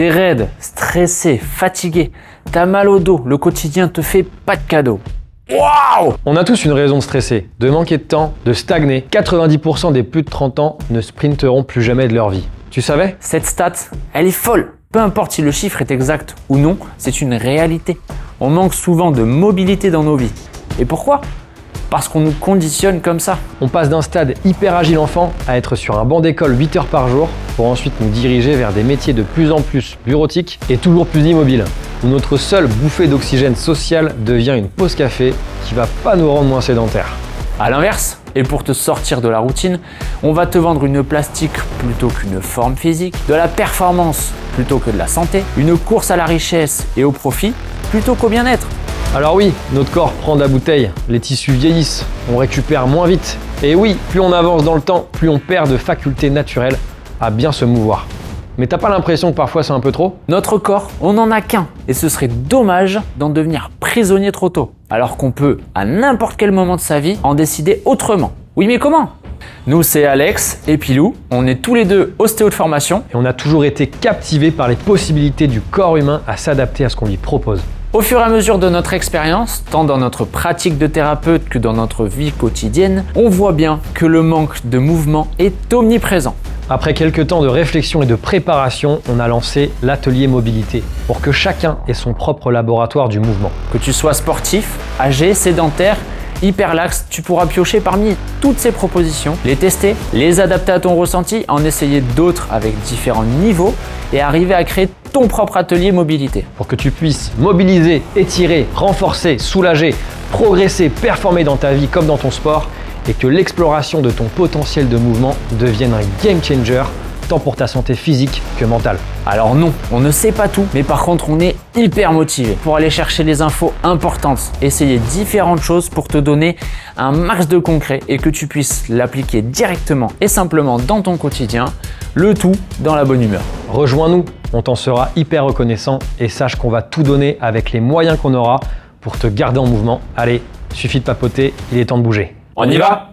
T'es raide, stressé, fatigué, t'as mal au dos, le quotidien te fait pas de cadeau. Waouh! On a tous une raison de stresser, de manquer de temps, de stagner. 90% des plus de 30 ans ne sprinteront plus jamais de leur vie. Tu savais? Cette stat, elle est folle. Peu importe si le chiffre est exact ou non, c'est une réalité. On manque souvent de mobilité dans nos vies. Et pourquoi? Parce qu'on nous conditionne comme ça. On passe d'un stade hyper agile enfant à être sur un banc d'école 8 heures par jour pour ensuite nous diriger vers des métiers de plus en plus bureautiques et toujours plus immobiles, où notre seule bouffée d'oxygène social devient une pause café qui va pas nous rendre moins sédentaires. À l'inverse, et pour te sortir de la routine, on va te vendre une plastique plutôt qu'une forme physique, de la performance plutôt que de la santé, une course à la richesse et au profit plutôt qu'au bien-être. Alors oui, notre corps prend de la bouteille, les tissus vieillissent, on récupère moins vite. Et oui, plus on avance dans le temps, plus on perd de facultés naturelles à bien se mouvoir. Mais t'as pas l'impression que parfois c'est un peu trop? Notre corps, on n'en a qu'un, et ce serait dommage d'en devenir prisonnier trop tôt, alors qu'on peut, à n'importe quel moment de sa vie, en décider autrement. Oui, mais comment? Nous, c'est Alex et Pilou, on est tous les deux ostéos de formation. Et on a toujours été captivés par les possibilités du corps humain à s'adapter à ce qu'on lui propose. Au fur et à mesure de notre expérience, tant dans notre pratique de thérapeute que dans notre vie quotidienne, on voit bien que le manque de mouvement est omniprésent. Après quelques temps de réflexion et de préparation, on a lancé l'atelier mobilité pour que chacun ait son propre laboratoire du mouvement. Que tu sois sportif, âgé, sédentaire, hyperlaxe, tu pourras piocher parmi toutes ces propositions, les tester, les adapter à ton ressenti, en essayer d'autres avec différents niveaux et arriver à créer ton propre atelier mobilité. Pour que tu puisses mobiliser, étirer, renforcer, soulager, progresser, performer dans ta vie comme dans ton sport et que l'exploration de ton potentiel de mouvement devienne un game changer tant pour ta santé physique que mentale. Alors non, on ne sait pas tout, mais par contre on est hyper motivé pour aller chercher les infos importantes, essayer différentes choses pour te donner un max de concret et que tu puisses l'appliquer directement et simplement dans ton quotidien, le tout dans la bonne humeur. Rejoins-nous, on t'en sera hyper reconnaissant et sache qu'on va tout donner avec les moyens qu'on aura pour te garder en mouvement. Allez, suffit de papoter, il est temps de bouger. On y va ?